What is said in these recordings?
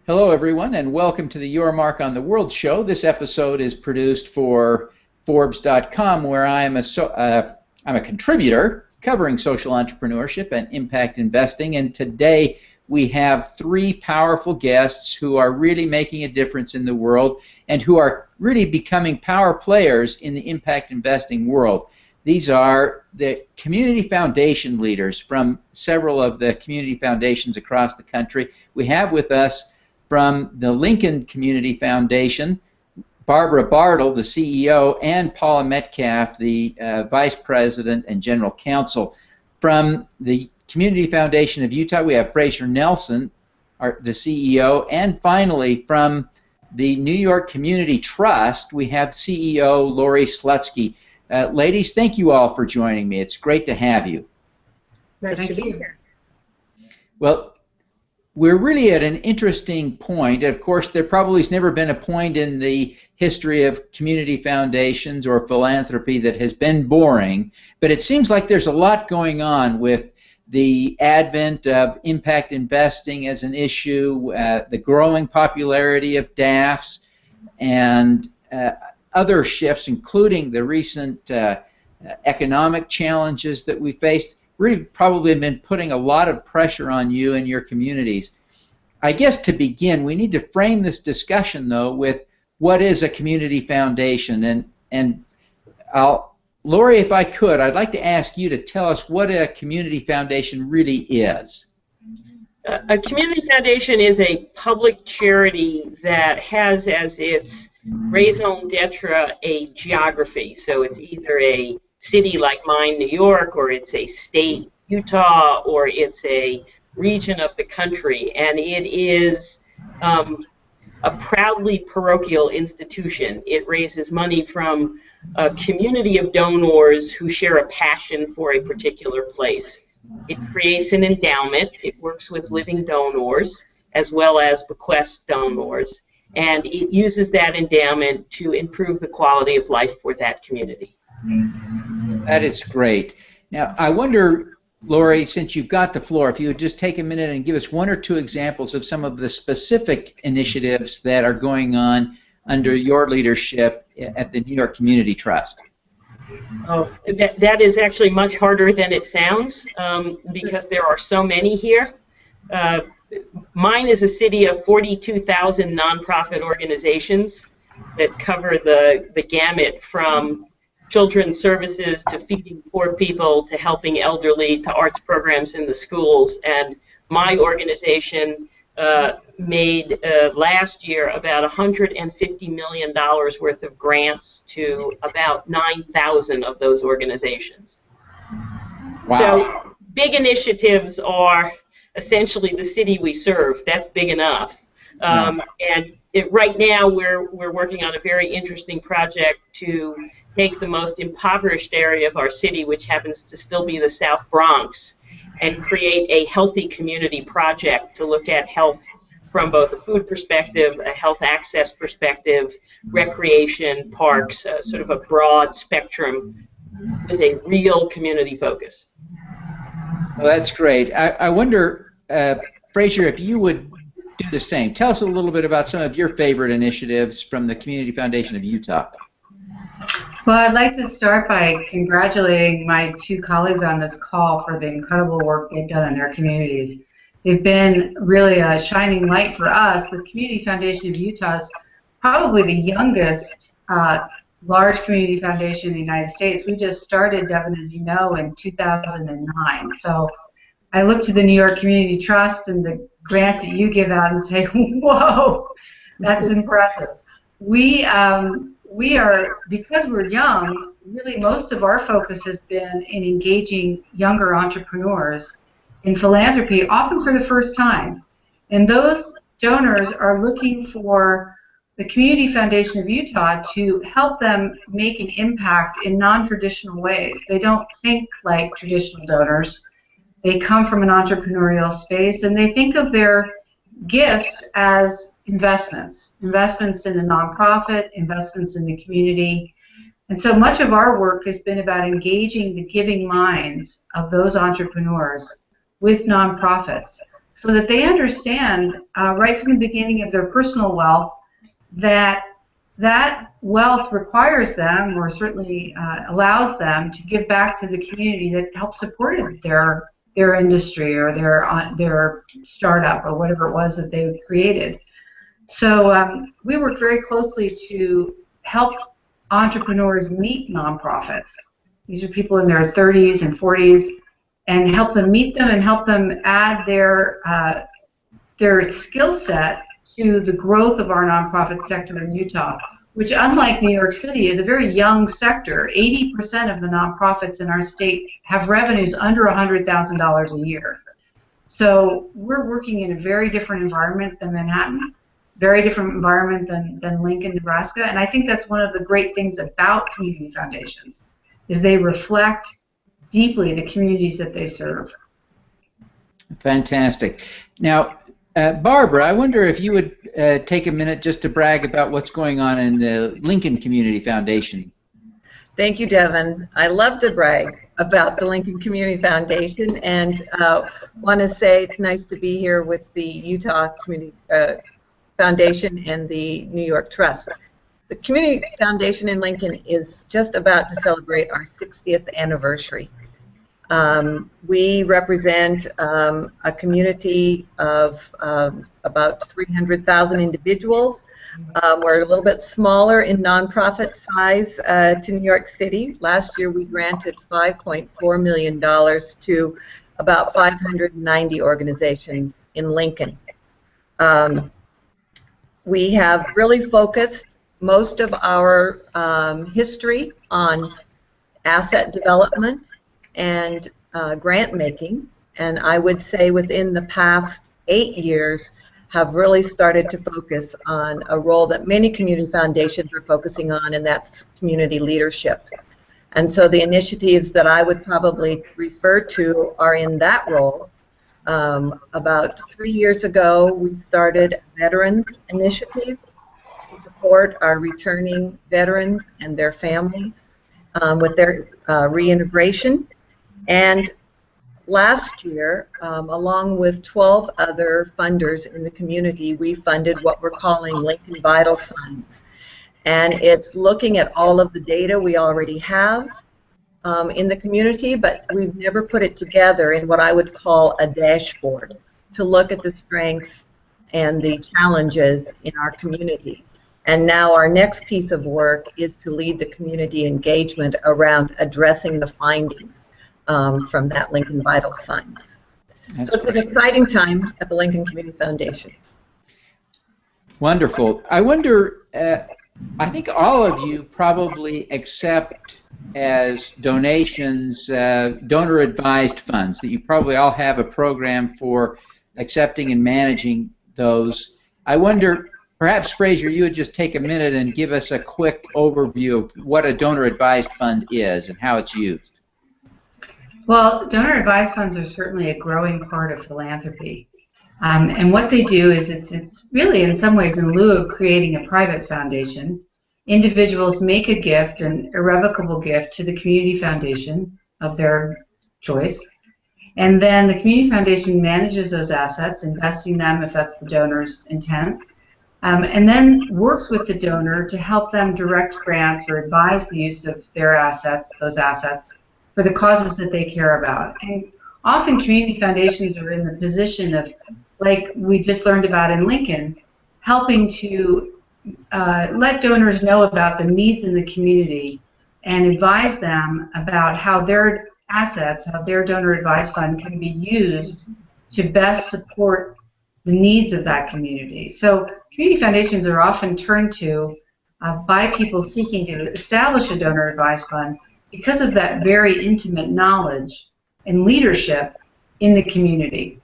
Hello, everyone, and welcome to the Your Mark on the World show. This episode is produced for Forbes.com, where I'm a contributor covering social entrepreneurship and impact investing. And today we have three powerful guests who are really making a difference in the world and who are really becoming power players in the impact investing world. These are the community foundation leaders from several of the community foundations across the country. We have with us from the Lincoln Community Foundation, Barbara Bartle, the CEO, and Paula Metcalf, the Vice President and General Counsel. From the Community Foundation of Utah, we have Fraser Nelson, the CEO, and finally from the New York Community Trust, we have CEO Lori Slutsky. Ladies, thank you all for joining me. It's great to have you. Nice to be here. Well, we're really at an interesting point. Of course, there probably has never been a point in the history of community foundations or philanthropy that has been boring, but it seems like there's a lot going on with the advent of impact investing as an issue, the growing popularity of DAFs, and other shifts, including the recent economic challenges that we faced. Really probably have been putting a lot of pressure on you and your communities. I guess to begin, we need to frame this discussion, though, with what is a community foundation. And Lori, if I could, I'd like to ask you to tell us what a community foundation really is. A community foundation is a public charity that has as its raison d'etre a geography. So it's either a city like mine, New York, or it's a state, Utah, or it's a region of the country, and it is a proudly parochial institution. It raises money from a community of donors who share a passion for a particular place. It creates an endowment. It works with living donors as well as bequest donors, and it uses that endowment to improve the quality of life for that community. That is great. Now, I wonder, Lori, since you've got the floor, if you would just take a minute and give us one or two examples of some of the specific initiatives that are going on under your leadership at the New York Community Trust. Oh, that is actually much harder than it sounds because there are so many here. Mine is a city of 42,000 nonprofit organizations that cover the gamut from children's services to feeding poor people to helping elderly to arts programs in the schools. And my organization made last year about $150 million worth of grants to about 9,000 of those organizations. Wow. So big initiatives are essentially the city we serve. That's big enough. And right now we're working on a very interesting project to take the most impoverished area of our city, which happens to still be the South Bronx, and create a healthy community project to look at health from both a food perspective, a health access perspective, recreation, parks, sort of a broad spectrum with a real community focus. Well, that's great. I wonder, Fraser, if you would do the same. Tell us a little bit about some of your favorite initiatives from the Community Foundation of Utah. Well, I'd like to start by congratulating my two colleagues on this call for the incredible work they've done in their communities. They've been really a shining light for us. The Community Foundation of Utah is probably the youngest large community foundation in the United States. We just started, Devin, as you know, in 2009. So I look to the New York Community Trust and the grants that you give out and say, whoa, that's impressive. We are, because we're young, really most of our focus has been in engaging younger entrepreneurs in philanthropy, often for the first time. And those donors are looking for the Community Foundation of Utah to help them make an impact in non-traditional ways. They don't think like traditional donors. They come from an entrepreneurial space, and they think of their gifts as investments in a nonprofit, investments in the community. And so much of our work has been about engaging the giving minds of those entrepreneurs with nonprofits so that they understand right from the beginning of their personal wealth that that wealth requires them, or certainly allows them, to give back to the community that helped support their industry or their startup or whatever it was that they created. So we work very closely to help entrepreneurs meet nonprofits. These are people in their 30s and 40s, and help them meet them and help them add their skill set to the growth of our nonprofit sector in Utah, which, unlike New York City, is a very young sector. 80% of the nonprofits in our state have revenues under $100,000 a year. So we're working in a very different environment than Manhattan, very different environment than Lincoln, Nebraska, and I think that's one of the great things about community foundations, is they reflect deeply the communities that they serve. Fantastic. Now, Barbara, I wonder if you would take a minute just to brag about what's going on in the Lincoln Community Foundation. Thank you, Devin. I love to brag about the Lincoln Community Foundation, and want to say it's nice to be here with the Utah Community Foundation and the New York Trust. The Community Foundation in Lincoln is just about to celebrate our 60th anniversary. We represent a community of about 300,000 individuals. We're a little bit smaller in nonprofit size to New York City. Last year we granted $5.4 million to about 590 organizations in Lincoln. We have really focused most of our history on asset development and grant making, and I would say within the past 8 years have really started to focus on a role that many community foundations are focusing on, and that's community leadership. And so the initiatives that I would probably refer to are in that role. About 3 years ago, we started a Veterans Initiative to support our returning veterans and their families with their reintegration. And last year, along with 12 other funders in the community, we funded what we're calling Lincoln Vital Signs. And it's looking at all of the data we already have in the community, but we've never put it together in what I would call a dashboard to look at the strengths and the challenges in our community. And now our next piece of work is to lead the community engagement around addressing the findings from that Lincoln Vital Signs. So it's an exciting time at the Lincoln Community Foundation. Wonderful. I wonder, I think all of you probably accept as donations donor-advised funds, that you probably all have a program for accepting and managing those. I wonder, perhaps, Fraser, you would just take a minute and give us a quick overview of what a donor-advised fund is and how it's used. Well, donor-advised funds are certainly a growing part of philanthropy. And what they do is it's really, in some ways, in lieu of creating a private foundation, individuals make a gift, an irrevocable gift, to the community foundation of their choice. And then the community foundation manages those assets, investing them if that's the donor's intent, and then works with the donor to help them direct grants or advise the use of their assets, those assets, for the causes that they care about. And often community foundations are in the position of, like we just learned about in Lincoln, helping to let donors know about the needs in the community and advise them about how their assets, how their donor-advised fund can be used to best support the needs of that community. So community foundations are often turned to by people seeking to establish a donor-advised fund because of that very intimate knowledge and leadership in the community.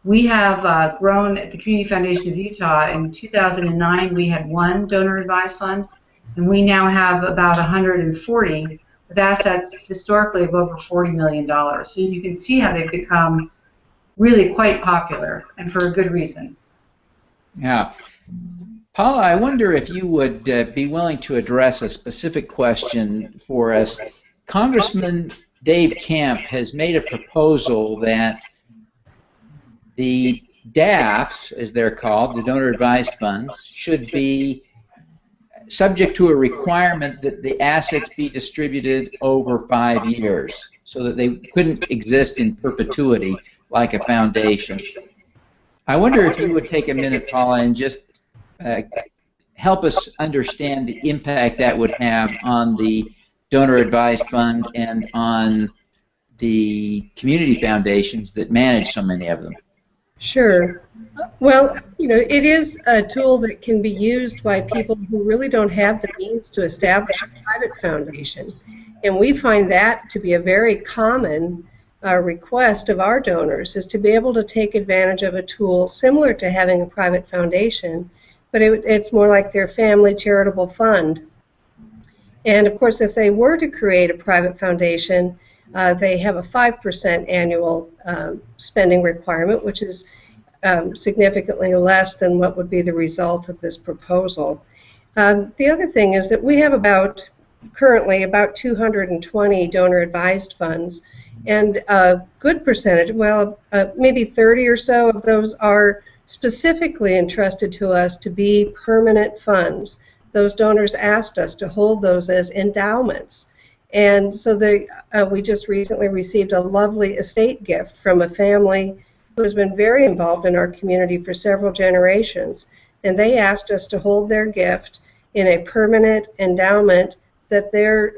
We have grown at the Community Foundation of Utah. In 2009, we had one donor-advised fund, and we now have about 140 with assets historically of over $40 million. So you can see how they've become really quite popular, and for a good reason. Yeah. Paula, I wonder if you would be willing to address a specific question for us. Congressman Dave Camp has made a proposal that the DAFs, as they're called, the donor advised funds, should be subject to a requirement that the assets be distributed over 5 years, so that they couldn't exist in perpetuity like a foundation. I wonder if you would take a minute, Paula, and just help us understand the impact that would have on the donor advised fund and on the community foundations that manage so many of them. Sure. Well, you know, it is a tool that can be used by people who really don't have the means to establish a private foundation. And we find that to be a very common request of our donors, is to be able to take advantage of a tool similar to having a private foundation, but it's more like their family charitable fund. And of course, if they were to create a private foundation, they have a 5% annual spending requirement, which is significantly less than what would be the result of this proposal. The other thing is that we have currently about 220 donor advised funds, and a good percentage, well, maybe 30 or so of those are specifically entrusted to us to be permanent funds. Those donors asked us to hold those as endowments. And so we just recently received a lovely estate gift from a family who has been very involved in our community for several generations. And they asked us to hold their gift in a permanent endowment that their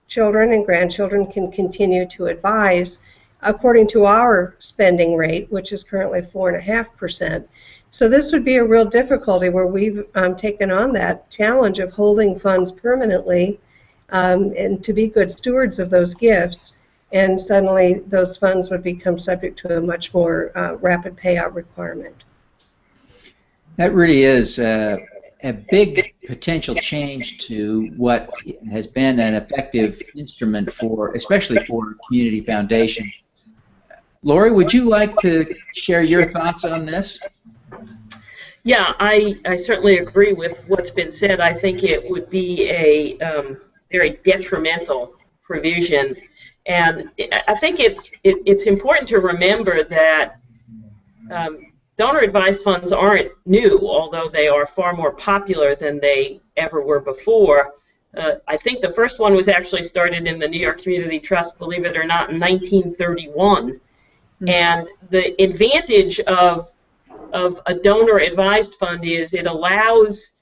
children and grandchildren can continue to advise according to our spending rate, which is currently 4.5%. So this would be a real difficulty where we've taken on that challenge of holding funds permanently and to be good stewards of those gifts, and suddenly those funds would become subject to a much more rapid payout requirement. That really is a big potential change to what has been an effective instrument for, especially for community foundations. Lori, would you like to share your thoughts on this? Yeah, I certainly agree with what's been said. I think it would be a very detrimental provision, and I think it's important to remember that donor advised funds aren't new, although they are far more popular than they ever were before. I think the first one was actually started in the New York Community Trust, believe it or not, in 1931. Mm-hmm. And the advantage of a donor advised fund is it allows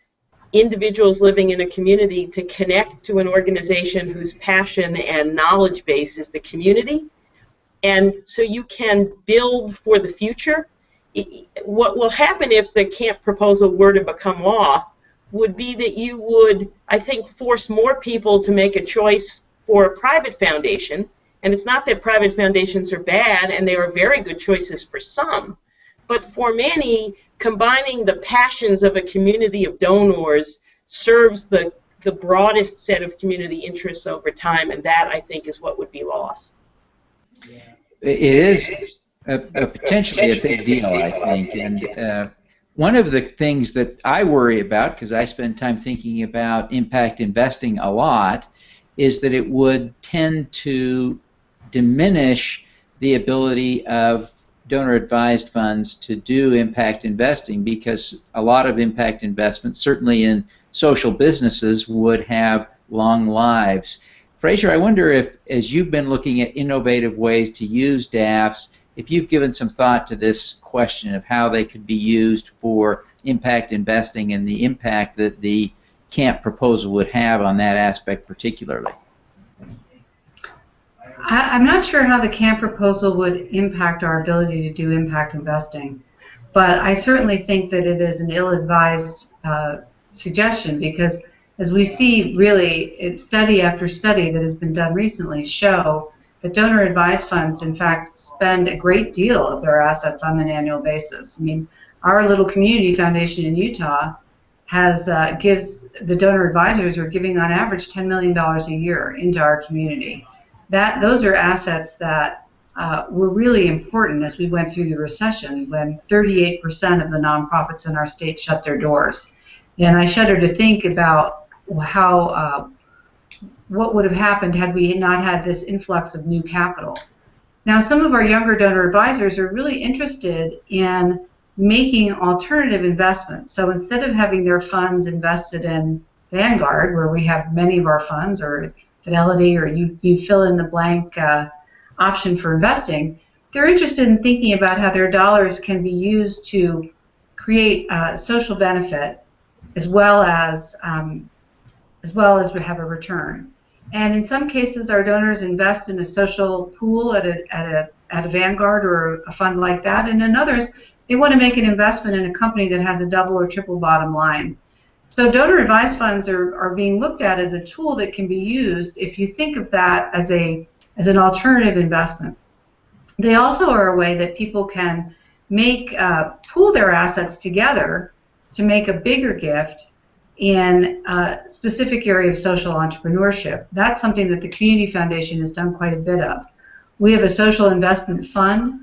individuals living in a community to connect to an organization whose passion and knowledge base is the community. And so you can build for the future. What will happen if the Camp proposal were to become law would be that you would, I think, force more people to make a choice for a private foundation. And it's not that private foundations are bad, and they are very good choices for some. But for many, combining the passions of a community of donors serves the broadest set of community interests over time, and that, I think, is what would be lost. It is potentially a big deal, I think. And one of the things that I worry about, because I spend time thinking about impact investing a lot, is that it would tend to diminish the ability of donor-advised funds to do impact investing, because a lot of impact investments, certainly in social businesses, would have long lives. Fraser, I wonder if, as you've been looking at innovative ways to use DAFs, if you've given some thought to this question of how they could be used for impact investing and the impact that the Camp proposal would have on that aspect particularly. I'm not sure how the Camp proposal would impact our ability to do impact investing, but I certainly think that it is an ill-advised suggestion, because as we see, really, study after study that has been done recently show that donor-advised funds, in fact, spend a great deal of their assets on an annual basis. I mean, our little community foundation in Utah gives the donor advisors are giving on average $10 million a year into our community. Those are assets that were really important as we went through the recession, when 38% of the nonprofits in our state shut their doors. And I shudder to think about how what would have happened had we not had this influx of new capital. Now, some of our younger donor advisors are really interested in making alternative investments. So instead of having their funds invested in Vanguard, where we have many of our funds, or Fidelity, or you fill in the blank option for investing, they're interested in thinking about how their dollars can be used to create social benefit as well as we have a return. And in some cases, our donors invest in a social pool at a Vanguard or a fund like that, and in others, they want to make an investment in a company that has a double or triple bottom line. So donor advised funds are being looked at as a tool that can be used if you think of that as an alternative investment. They also are a way that people can pool their assets together to make a bigger gift in a specific area of social entrepreneurship. That's something that the Community Foundation has done quite a bit of. We have a social investment fund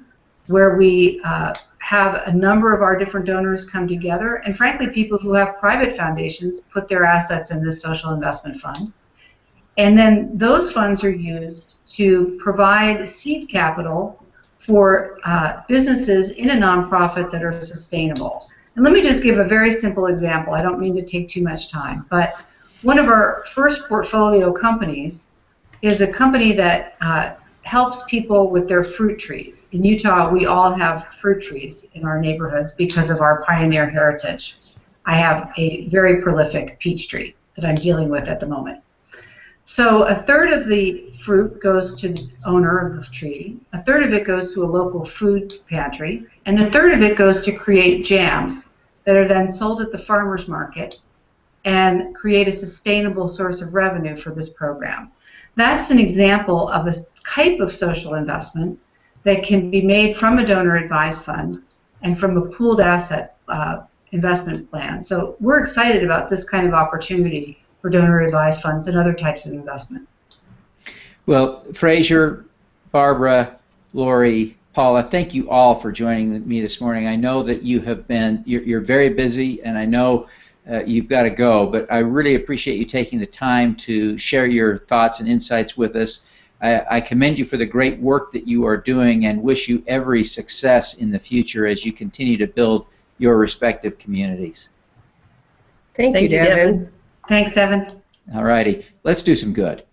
where we have a number of our different donors come together, and frankly, people who have private foundations put their assets in this social investment fund. And then those funds are used to provide seed capital for businesses in a nonprofit that are sustainable. And let me just give a very simple example. I don't mean to take too much time, but one of our first portfolio companies is a company that helps people with their fruit trees. In Utah, we all have fruit trees in our neighborhoods because of our pioneer heritage. I have a very prolific peach tree that I'm dealing with at the moment. So a third of the fruit goes to the owner of the tree, a third of it goes to a local food pantry, and a third of it goes to create jams that are then sold at the farmer's market and create a sustainable source of revenue for this program. That's an example of a type of social investment that can be made from a donor advised fund and from a pooled asset investment plan. So we're excited about this kind of opportunity for donor advised funds and other types of investment. Well, Fraser, Barbara, Lori, Paula, thank you all for joining me this morning. I know that you're very busy, and I know you've got to go, but I really appreciate you taking the time to share your thoughts and insights with us. I commend you for the great work that you are doing and wish you every success in the future as you continue to build your respective communities. Thank you, Devin. Thanks, Devin. All righty. Let's do some good.